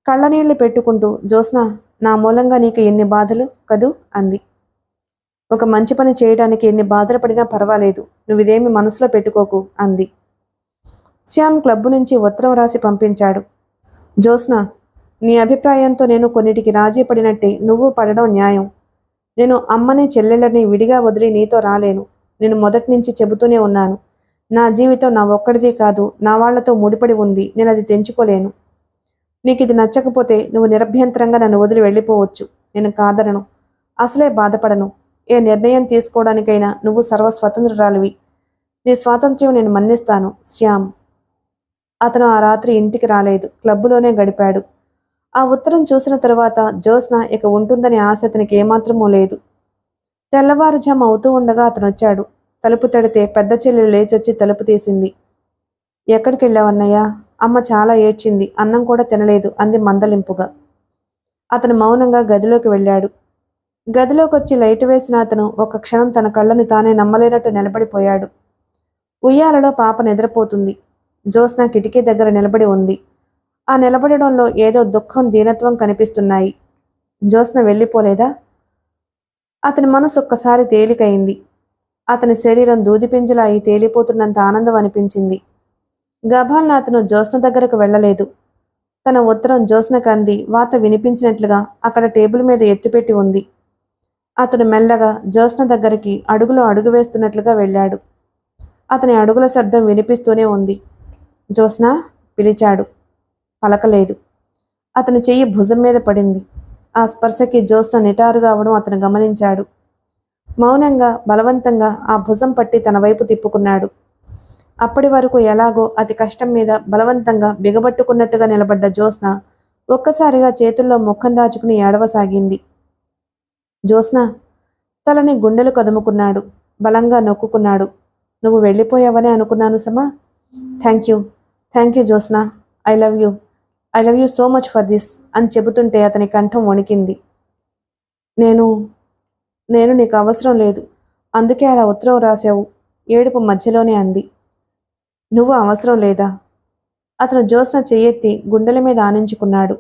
కళ్ళనీళ్లు పెట్టుకుంటూ, జ్యోత్స్న, నా మూలంగా నీకు ఎన్ని బాధలు కదూ అంది. ఒక మంచి పని చేయడానికి ఎన్ని బాధలు పడినా పర్వాలేదు, నువ్విదేమి మనసులో పెట్టుకోకు అంది. శ్యామ్ క్లబ్బు నుంచి ఉత్తరం రాసి పంపించాడు. జ్యోత్స్న, నీ అభిప్రాయంతో నేను కొన్నిటికి రాజీ పడినట్టే నువ్వు పడడం న్యాయం. నేను అమ్మని చెల్లెళ్ళని విడిగా వదిలి నీతో రాలేను. నేను మొదటి నుంచి చెబుతూనే ఉన్నాను. నా జీవితం నా ఒక్కడిది కాదు, నా వాళ్లతో ముడిపడి ఉంది. నేను అది తెంచుకోలేను. నీకు ఇది నచ్చకపోతే నువ్వు నిరభ్యంతరంగా నన్ను వదిలి వెళ్ళిపోవచ్చు. నేను కాదనను, అసలే బాధపడను. ఏ నిర్ణయం తీసుకోవడానికైనా నువ్వు సర్వస్వతంత్రురాలివి. నీ స్వాతంత్ర్యం నేను మన్నిస్తాను. శ్యామ్. అతను ఆ రాత్రి ఇంటికి రాలేదు, క్లబ్బులోనే గడిపాడు. ఆ ఉత్తరం చూసిన తరువాత జ్యోత్స్న ఇక ఉంటుందని ఆశ అతనికి ఏమాత్రమూ లేదు. తెల్లవారుజాము అవుతూ ఉండగా అతను వచ్చాడు. తలుపు తడితే పెద్ద చెల్లెలు లేచొచ్చి తలుపు తీసింది. ఎక్కడికి వెళ్ళావన్నయ్యా? అమ్మ చాలా ఏడ్చింది, అన్నం కూడా తినలేదు అంది మందలింపుగా. అతను మౌనంగా గదిలోకి వెళ్ళాడు. గదిలోకి వచ్చి లైట్ వేసిన అతను ఒక క్షణం తన కళ్ళని తానే నమ్మలేనట్టు నిలబడిపోయాడు. ఉయ్యాలలో పాప నిద్రపోతుంది. జ్యోత్స్న కిటికీ దగ్గర నిలబడి ఉంది. ఆ నిలబడడంలో ఏదో దుఃఖం, దీనత్వం కనిపిస్తున్నాయి. జ్యోత్స్న వెళ్ళిపోలేదా? అతని మనసు ఒక్కసారి తేలికైంది. అతని శరీరం దూదిపింజలా అయి తేలిపోతున్నంత ఆనందం అనిపించింది. గభాల్న అతను జ్యోత్స్న దగ్గరకు వెళ్ళలేదు. తన ఉత్తరం జ్యోత్స్నకు అంది వాత వినిపించినట్లుగా అక్కడ టేబుల్ మీద ఎత్తుపెట్టి ఉంది. అతను మెల్లగా జ్యోత్స్న దగ్గరికి అడుగులో అడుగు వేస్తున్నట్లుగా వెళ్ళాడు. అతని అడుగుల శబ్దం వినిపిస్తూనే ఉంది. జ్యోత్స్న పిలిచాడు. పలకలేదు. అతని చెయ్యి భుజం మీద పడింది. ఆ స్పర్శకి జ్యోత్స్న నిటారుగా అవడం అతను గమనించాడు. మౌనంగా, బలవంతంగా ఆ భుజం పట్టి తన వైపు తిప్పుకున్నాడు. అప్పటి వరకు ఎలాగో అతి కష్టం మీద బలవంతంగా బిగబట్టుకున్నట్టుగా నిలబడ్డ జ్యోత్స్న ఒక్కసారిగా చేతుల్లో ముఖం దాచుకుని ఏడవసాగింది. జ్యోత్స్న. తలని గుండెలు కదుముకున్నాడు. బలంగా నొక్కుకున్నాడు. నువ్వు వెళ్ళిపోయావనే అనుకున్నాను సమా. Thank you. Thank you Jyotsna. I love you. I love you so much for this అని చెబుతుంటే అతని కంఠం వణికింది. నేను నేను నీకు అవసరం లేదు, అందుకే అలా ఉత్తరం రాశావు ఏడుపు మధ్యలోనే అంది. నువ్వు అవసరం లేదా? అతను జ్యోత్స్న చెయ్యెత్తి గుండెల మీద ఆనించుకున్నాడు.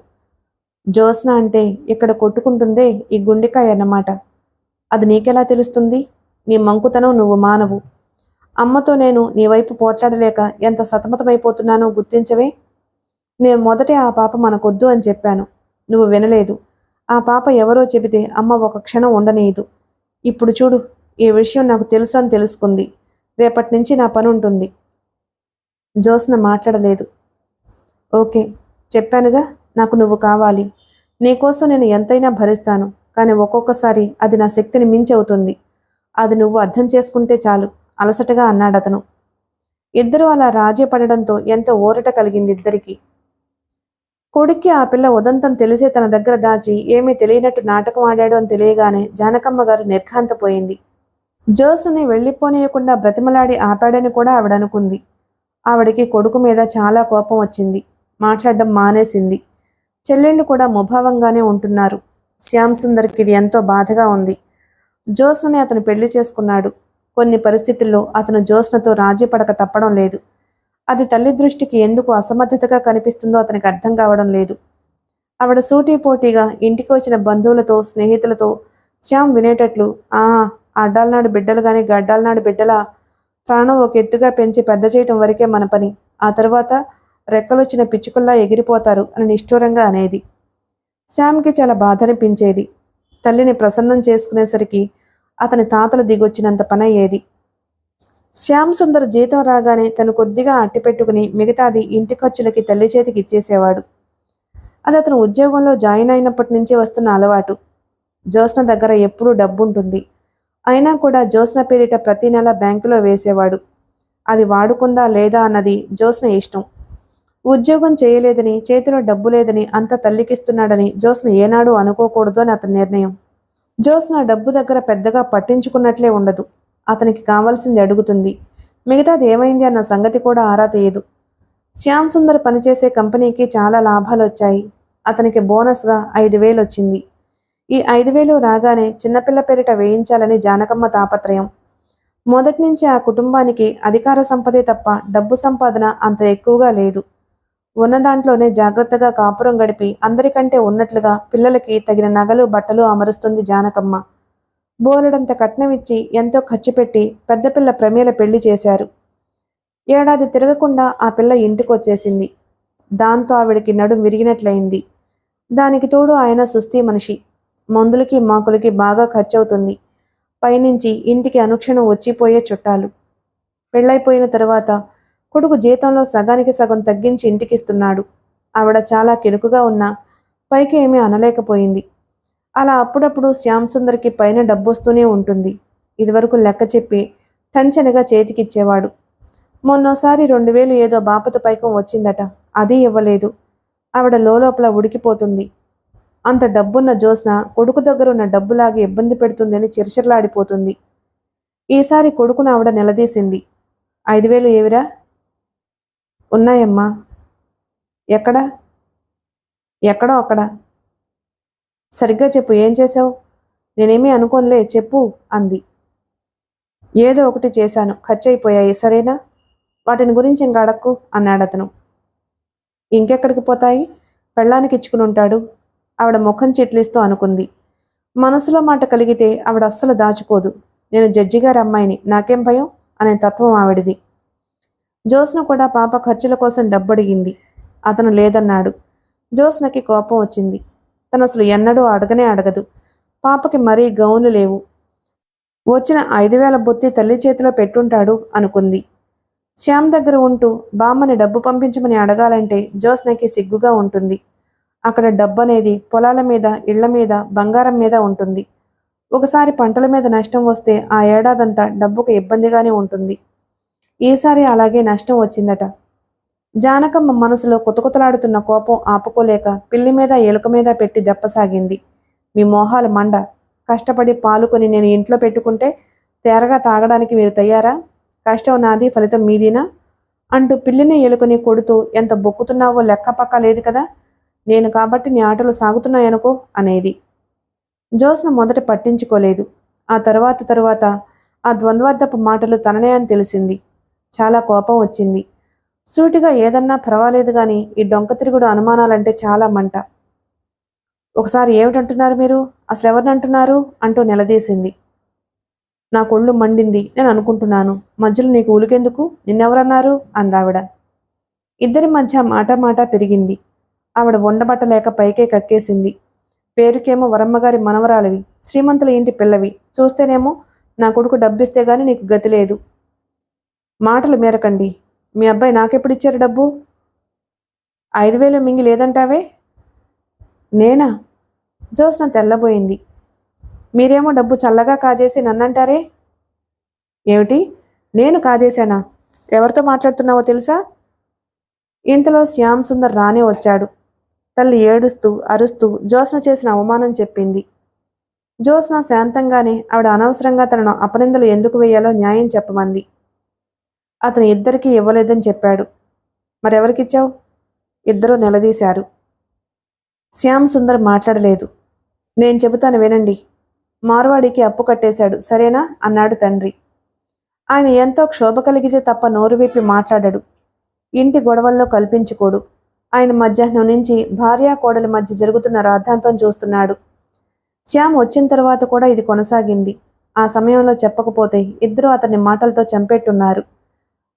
జ్యోత్స్న అంటే ఇక్కడ కొట్టుకుంటుందే ఈ గుండెకాయ అన్నమాట. అది నీకెలా తెలుస్తుంది? నీ మంకుతనం నువ్వు మానవు. అమ్మతో నేను నీ వైపు పోట్లాడలేక ఎంత సతమతమైపోతున్నానో గుర్తించవే. నేను మొదటే ఆ పాప మనకొద్దు అని చెప్పాను, నువ్వు వినలేదు. ఆ పాప ఎవరో చెబితే అమ్మ ఒక క్షణం ఉండనీయదు. ఇప్పుడు చూడు, ఈ విషయం నాకు తెలుసు అని తెలుసుకుంది. రేపటి నుంచి నా పని ఉంటుంది. జ్యోత్స్న మాట్లాడలేదు. ఓకే, చెప్పానుగా, నాకు నువ్వు కావాలి. నీకోసం నేను ఎంతైనా భరిస్తాను, కానీ ఒక్కొక్కసారి అది నా శక్తిని మించి అవుతుంది. అది నువ్వు అర్థం చేసుకుంటే చాలు అలసటగా అన్నాడతను. ఇద్దరూ అలా రాజీ పడడంతో ఎంతో ఊరట కలిగింది ఇద్దరికీ. కొడుక్కి ఆ పిల్ల ఉదంతం తెలిసే తన దగ్గర దాచి ఏమీ తెలియనట్టు నాటకం ఆడాడు అని తెలియగానే జానకమ్మ గారు నిర్ఘాంతపోయింది. జ్యోత్స్నని వెళ్ళిపోనీయకుండా బ్రతిమలాడి ఆపాడని కూడా ఆవిడనుకుంది. ఆవిడికి కొడుకు మీద చాలా కోపం వచ్చింది. మాట్లాడడం మానేసింది. చెల్లెళ్ళు కూడా ముభావంగానే ఉంటున్నారు. శ్యామ్ సుందర్కి ఇది ఎంతో బాధగా ఉంది. జ్యోత్స్నని అతను పెళ్లి చేసుకున్నాడు. కొన్ని పరిస్థితుల్లో అతను జ్యోత్స్నతో రాజీ పడక తప్పడం లేదు. అది తల్లి దృష్టికి ఎందుకు అసమర్థతగా కనిపిస్తుందో అతనికి అర్థం కావడం లేదు. ఆవిడ సూటీపోటీగా ఇంటికి వచ్చిన బంధువులతో స్నేహితులతో శ్యామ్ వినేటట్లు, అడ్డాలనాడు బిడ్డలు గాని గడ్డాలనాడు బిడ్డలా, ప్రాణం ఒక ఎత్తుగా పెంచి పెద్ద చేయటం వరకే మన పని, ఆ తర్వాత రెక్కలొచ్చిన పిచ్చుకల్లా ఎగిరిపోతారు అని నిష్ఠూరంగా అనేది. శ్యామ్కి చాలా బాధ అనిపించేది. తల్లిని ప్రసన్నం చేసుకునేసరికి అతని తాతలు దిగొచ్చినంత పని అయ్యేది. శ్యామ్ సుందర్ జీతం రాగానే తను కొద్దిగా అట్టి పెట్టుకుని మిగతాది ఇంటి ఖర్చులకి తల్లి చేతికి ఇచ్చేసేవాడు. అది అతను ఉద్యోగంలో జాయిన్ అయినప్పటి నుంచి వస్తున్న అలవాటు. జ్యోత్స్న దగ్గర ఎప్పుడూ డబ్బుంటుంది. అయినా కూడా జ్యోత్స్న పేరిట ప్రతి నెల బ్యాంకులో వేసేవాడు. అది వాడుకుందా లేదా అన్నది జ్యోత్స్న ఇష్టం. ఉద్యోగం చేయలేదని, చేతిలో డబ్బు లేదని అంత తల్లికిస్తున్నాడని జ్యోత్స్న ఏనాడు అనుకోకూడదు అని అతని నిర్ణయం. జ్యోత్స్న డబ్బు దగ్గర పెద్దగా పట్టించుకున్నట్లే ఉండదు. అతనికి కావాల్సింది అడుగుతుంది. మిగతాది ఏమైంది అన్న సంగతి కూడా ఆరా తీయదు. శ్యామ్ సుందర్ పనిచేసే కంపెనీకి చాలా లాభాలు వచ్చాయి. అతనికి బోనస్గా 5,000 వచ్చింది. ఈ 5,000 రాగానే చిన్నపిల్ల పేరిట వేయించాలని జానకమ్మ తాపత్రయం. మొదటి నుంచి ఆ కుటుంబానికి అధికార సంపదే తప్ప డబ్బు సంపాదన అంత ఎక్కువగా లేదు. ఉన్న దాంట్లోనే జాగ్రత్తగా కాపురం గడిపి అందరికంటే ఉన్నట్లుగా పిల్లలకి తగిన నగలు బట్టలు అమరుస్తుంది జానకమ్మ. బోలెడంత కట్నమిచ్చి ఎంతో ఖర్చు పెట్టి పెద్ద పిల్ల ప్రమేల పెళ్లి చేశారు. ఏడాది తిరగకుండా ఆ పిల్ల ఇంటికొచ్చేసింది. దాంతో ఆవిడికి నడుం విరిగినట్లయింది. దానికి తోడు ఆయన సుస్థి మనిషి. మందులకి మాకులకి బాగా ఖర్చవుతుంది. పైనుంచి ఇంటికి అనుక్షణం వచ్చిపోయే చుట్టాలు. పెళ్ళైపోయిన తరువాత కొడుకు జీతంలో సగానికి సగం తగ్గించి ఇంటికిస్తున్నాడు. ఆవిడ చాలా కెరుకుగా ఉన్నా పైకి ఏమీ అనలేకపోయింది. అలా అప్పుడప్పుడు శ్యామ్ సుందర్కి పైన డబ్బొస్తూనే ఉంటుంది. ఇదివరకు లెక్క చెప్పి టంచనగా చేతికిచ్చేవాడు. మొన్నోసారి 2,000 ఏదో బాపత పైకం వచ్చిందట, అది ఇవ్వలేదు. ఆవిడ లోపల ఉడికిపోతుంది. అంత డబ్బున్న జ్యోత్స్న కొడుకు దగ్గరున్న డబ్బులాగి ఇబ్బంది పెడుతుందని చిరచిరలాడిపోతుంది. ఈసారి కొడుకును ఆవిడ నిలదీసింది. 5,000 ఏవిరా? ఉన్నాయమ్మా. ఎక్కడా? ఎక్కడో అక్కడ. సరిగ్గా చెప్పు, ఏం చేశావు? నేనేమీ అనుకోనులే, చెప్పు అంది. ఏదో ఒకటి చేశాను, ఖర్చయిపోయాయి, సరేనా? వాటిని గురించి ఇంక అడక్కు అన్నాడతను. ఇంకెక్కడికి పోతాయి? పెళ్ళానికి ఇచ్చుకుని ఉంటాడు. ఆవిడ ముఖం చిట్లిస్తూ అనుకుంది. మనసులో మాట కలిగితే ఆవిడ అస్సలు దాచుకోదు. నేను జడ్జిగారి అమ్మాయిని, నాకేం భయం అనే తత్వం ఆవిడిది. జ్యోత్స్న కూడా పాప ఖర్చుల కోసం డబ్బడిగింది. అతను లేదన్నాడు. జ్యోత్స్నకి కోపం వచ్చింది. తను అసలు ఎన్నడూ అడగనే అడగదు. పాపకి మరీ గౌన్లు లేవు. వచ్చిన 5,000 బొత్తి తల్లి చేతిలో పెట్టుంటాడు అనుకుంది. శ్యామ్ దగ్గర ఉంటూ బామ్మని డబ్బు పంపించమని అడగాలంటే జ్యోత్స్నకి సిగ్గుగా ఉంటుంది. అక్కడ డబ్బు అనేది పొలాల మీద, ఇళ్ల మీద, బంగారం మీద ఉంటుంది. ఒకసారి పంటల మీద నష్టం వస్తే ఆ ఏడాదంతా డబ్బుకు ఇబ్బందిగానే ఉంటుంది. ఈసారి అలాగే నష్టం వచ్చిందట. జానకమ్మ మనసులో కుతకుతలాడుతున్న కోపం ఆపుకోలేక పిల్లి మీద ఎలుక మీద పెట్టి దెప్పసాగింది. మీ మోహాలు మండ. కష్టపడి పాలుకొని నేను ఇంట్లో పెట్టుకుంటే తేరగా తాగడానికి మీరు తయారా? కష్టం నాది, ఫలితం మీదినా? అంటూ పిల్లిని ఎలుకని కొడుతూ ఎంత బొక్కుతున్నావో లెక్కపక్క లేదు కదా, నేను కాబట్టి నీ ఆటలు సాగుతున్నాయనుకో అనేది. జ్యోత్స్న మొదట పట్టించుకోలేదు. ఆ తరువాత ఆ ద్వంద్వార్థపు మాటలు తననే అని తెలిసింది. చాలా కోపం వచ్చింది. సూటిగా ఏదన్నా పర్వాలేదు గాని ఈ డొంక తిరుగుడు అనుమానాలంటే చాలా మంట. ఒకసారి ఏమిటంటున్నారు మీరు, అసలు ఎవరినంటున్నారు అంటూ నిలదీసింది. నా కొళ్ళు మండింది, నేను అనుకుంటున్నాను. మధ్యలో నీకు ఉలికెందుకు, నిన్నెవరన్నారు అందావిడ. ఇద్దరి మధ్య మాట పెరిగింది. ఆవిడ ఉండబట్టలేక పైకే కక్కేసింది. పేరుకేమో వరమ్మగారి మనవరాలివి, శ్రీమంతుల ఇంటి పిల్లవి, చూస్తేనేమో నా కొడుకు డబ్బిస్తే గాని నీకు గతి లేదు. మాటలు మేరకండి. మీ అబ్బాయి నాకెప్పుడిచ్చారు డబ్బు? 5,000 మింగి లేదంటావే? నేనా? జ్యోత్స్న తెల్లబోయింది. మీరేమో డబ్బు చల్లగా కాజేసి నన్నంటారే? ఏమిటి, నేను కాజేశానా? ఎవరితో మాట్లాడుతున్నావో తెలుసా? ఇంతలో శ్యామ్ సుందర్ రానే వచ్చాడు. తల్లి ఏడుస్తూ అరుస్తూ జ్యోత్స్న చేసిన అవమానం చెప్పింది. జ్యోత్స్న శాంతంగానే ఆవిడ అనవసరంగా తనను అపనిందలు ఎందుకు వేయాలో న్యాయం చెప్పమంది. అతను ఇద్దరికీ ఇవ్వలేదని చెప్పాడు. మరెవరికిచ్చావు? ఇద్దరూ నిలదీశారు. శ్యామ్ సుందర్ మాట్లాడలేదు. నేను చెబుతాను వినండి. మార్వాడికి అప్పు కట్టేశాడు, సరేనా అన్నాడు తండ్రి. ఆయన ఎంతో క్షోభ కలిగితే తప్ప నోరు విప్పి మాట్లాడడు. ఇంటి గొడవల్లో కల్పించుకోడు. ఆయన మధ్యాహ్నం నుంచి భార్యా కోడలి మధ్య జరుగుతున్న రాద్ధాంతం చూస్తున్నాడు. శ్యామ్ వచ్చిన తర్వాత కూడా ఇది కొనసాగింది. ఆ సమయంలో చెప్పకపోతే ఇద్దరూ అతన్ని మాటలతో చంపెట్టున్నారు.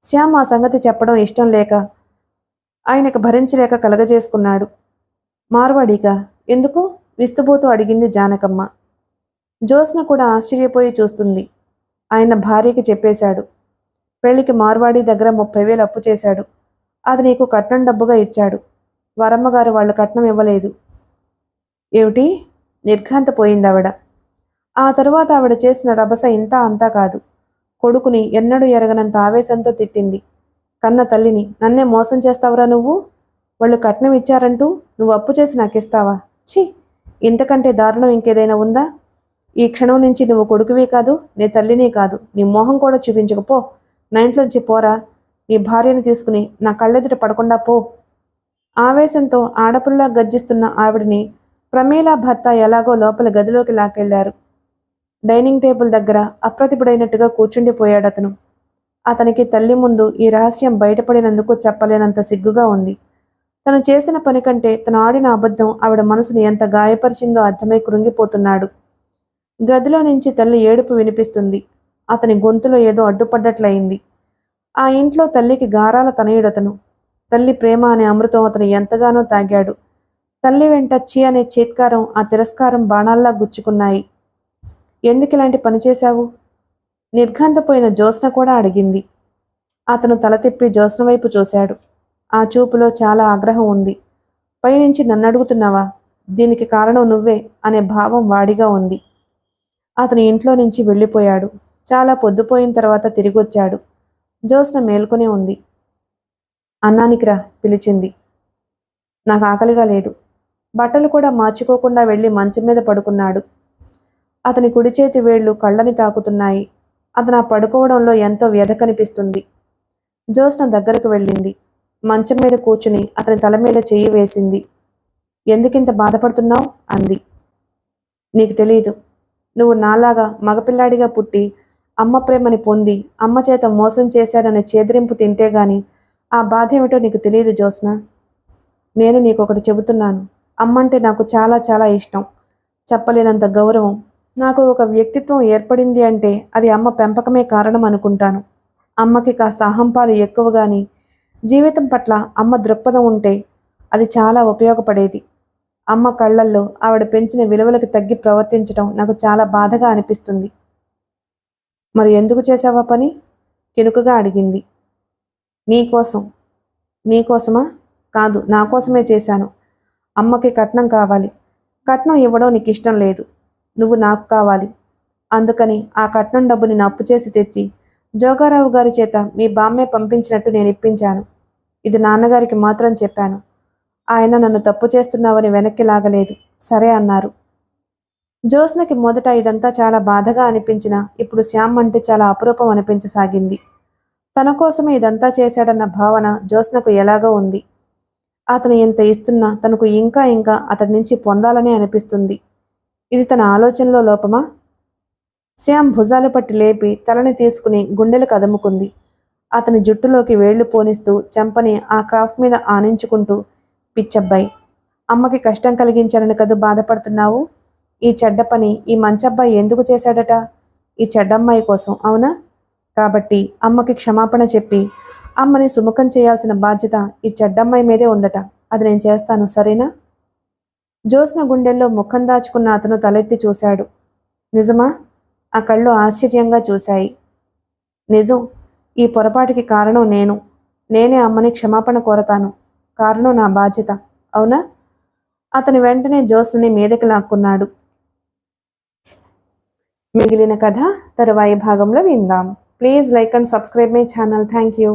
శ్యామ్ ఆ సంగతి చెప్పడం ఇష్టం లేక, ఆయనకు భరించలేక కలగజేసుకున్నాడు. మార్వాడిగా ఎందుకు విస్తుబోతూ అడిగింది జానకమ్మ. జ్యోత్స్న కూడా ఆశ్చర్యపోయి చూస్తుంది. ఆయన భార్యకి చెప్పేశాడు. పెళ్లికి మార్వాడి దగ్గర 30,000 అప్పు చేశాడు. అది నీకు కట్నం డబ్బుగా ఇచ్చాడు. వరమ్మగారు వాళ్ళు కట్నం ఇవ్వలేదు. ఏమిటి? నిర్ఘాంతపోయిందావిడ. ఆ తరువాత ఆవిడ చేసిన రభస ఇంతా అంతా కాదు. కొడుకుని ఎన్నడూ ఎరగనంత ఆవేశంతో తిట్టింది. కన్న తల్లిని నన్నే మోసం చేస్తావురా నువ్వు? వాళ్ళు కట్నం ఇచ్చారంటూ నువ్వు అప్పు చేసి నాకిస్తావా? ఛీ, ఇంతకంటే దారుణం ఇంకేదైనా ఉందా? ఈ క్షణం నుంచి నువ్వు కొడుకువి కాదు, నీ తల్లిని కాదు, నీ మోహం కూడా చూపించకపో. నా ఇంట్లోంచి పోరా. నీ భార్యని తీసుకుని నా కళ్ళెదుట పడకుండా పో. ఆవేశంతో ఆడపిల్లా గర్జిస్తున్న ఆవిడిని ప్రమీల భర్త ఎలాగో లోపల గదిలోకి లాకెళ్లారు. డైనింగ్ టేబుల్ దగ్గర అప్రతిభుడైనట్టుగా కూర్చుండిపోయాడతను. అతనికి తల్లి ముందు ఈ రహస్యం బయటపడినందుకు చెప్పలేనంత సిగ్గుగా ఉంది. తను చేసిన పని కంటే తను ఆడిన అబద్ధం ఆవిడ మనసుని ఎంత గాయపరిచిందో అర్థమై కృంగిపోతున్నాడు. గదిలో నుంచి తల్లి ఏడుపు వినిపిస్తుంది. అతని గొంతులో ఏదో అడ్డుపడ్డట్లయింది. ఆ ఇంట్లో తల్లికి గారాల తనయుడతను. తల్లి ప్రేమ అనే అమృతం అతను ఎంతగానో తాగాడు. తల్లి వెంట చీ అనే చీత్కారం, ఆ తిరస్కారం బాణాల్లా గుచ్చుకున్నాయి. ఎందుకు ఇలాంటి పని చేశావు? నిర్ఘాంతపోయిన జ్యోత్స్న కూడా అడిగింది. అతను తల తిప్పి జ్యోత్స్న వైపు చూశాడు. ఆ చూపులో చాలా ఆగ్రహం ఉంది. పైనుంచి నన్ను అడుగుతున్నావా? దీనికి కారణం నువ్వే అనే భావం వాడిగా ఉంది. అతను ఇంట్లో నుంచి వెళ్ళిపోయాడు. చాలా పొద్దుపోయిన తర్వాత తిరిగొచ్చాడు. జ్యోత్స్న మేల్కొనే ఉంది. అన్నానికి రా పిలిచింది. నాకు ఆకలిగా లేదు. బట్టలు కూడా మార్చుకోకుండా వెళ్ళి మంచం మీద పడుకున్నాడు. అతని కుడి చేతి వేళ్లు కళ్ళని తాకుతున్నాయి. అతను ఆ పడుకోవడంలో ఎంతో వ్యధ కనిపిస్తుంది. జ్యోత్స్న దగ్గరకు వెళ్ళింది. మంచం మీద కూర్చుని అతని తల మీద చెయ్యి వేసింది. ఎందుకింత బాధపడుతున్నావు అంది. నీకు తెలీదు. నువ్వు నాలాగా మగపిల్లాడిగా పుట్టి అమ్మ ప్రేమని పొంది అమ్మ చేత మోసం చేశాననే చేదరింపు తింటే గాని ఆ బాధ ఏమిటో నీకు తెలియదు జ్యోత్స్న. నేను నీకొకటి చెబుతున్నాను. అమ్మంటే నాకు చాలా చాలా ఇష్టం. చెప్పలేనంత గౌరవం. నాకు ఒక వ్యక్తిత్వం ఏర్పడింది అంటే అది అమ్మ పెంపకమే కారణం అనుకుంటాను. అమ్మకి కాస్త అహంపాలు ఎక్కువగాని జీవితం పట్ల అమ్మ దృక్పథం ఉంటే అది చాలా ఉపయోగపడేది. అమ్మ కళ్ళల్లో ఆవిడ పెంచిన విలువలకు తగ్గి ప్రవర్తించటం నాకు చాలా బాధగా అనిపిస్తుంది. మరి ఎందుకు చేసావా పని? కినుకుగా అడిగింది. నీకోసం. నీకోసమా? కాదు, నా కోసమే చేశాను. అమ్మకి కట్నం కావాలి. కట్నం ఇవ్వడం నీకు ఇష్టం లేదు. నువ్వు నాకు కావాలి. అందుకని ఆ కట్నం డబ్బుని అప్పు చేసి తెచ్చి జోగారావు గారి చేత మీ బామ్మే పంపించినట్టు నేను ఇప్పించాను. ఇది నాన్నగారికి మాత్రం చెప్పాను. ఆయన నన్ను తప్పు చేస్తున్నావని వెనక్కి లాగలేదు. సరే అన్నారు. జ్యోత్స్నకి మొదట ఇదంతా చాలా బాధగా అనిపించినా ఇప్పుడు శ్యామ్ అంటే చాలా అపురూపం అనిపించసాగింది. తన కోసమే ఇదంతా చేశాడన్న భావన జ్యోత్స్నకు ఎలాగో ఉంది. అతను ఎంత ఇస్తున్నా తనకు ఇంకా ఇంకా అతడి నుంచి పొందాలని అనిపిస్తుంది. ఇది తన ఆలోచనలో లోపమా? శ్యామ్ భుజాలు పట్టి లేపి తలని తీసుకుని గుండెలకు అదుముకుంది. అతని జుట్టులోకి వేళ్లు పోనిస్తూ చెంపని ఆ క్రాఫ్ మీద ఆనించుకుంటూ, పిచ్చబ్బాయి, అమ్మకి కష్టం కలిగించాలని కదూ బాధపడుతున్నావు? ఈ చెడ్డ పని ఈ మంచబ్బాయి ఎందుకు చేశాడట? ఈ చెడ్డమ్మాయి కోసం, అవునా? కాబట్టి అమ్మకి క్షమాపణ చెప్పి అమ్మని సుముఖం చేయాల్సిన బాధ్యత ఈ చెడ్డమ్మాయి మీదే ఉందట. అది నేను చేస్తాను, సరేనా? జ్యోత్స్న గుండెల్లో ముఖం దాచుకున్న అతను తలెత్తి చూశాడు. నిజమా? ఆ కళ్ళు ఆశ్చర్యంగా చూశాయి. నిజం. ఈ పొరపాటుకి కారణం నేను. నేనే అమ్మని క్షమాపణ కోరతాను. కారణం నా బాధ్యత, అవునా? అతను వెంటనే జ్యోత్స్నని మీదకి లాక్కున్నాడు. మిగిలిన కథ తరువాయి భాగంలో విందాం. Please like and subscribe my channel. Thank you.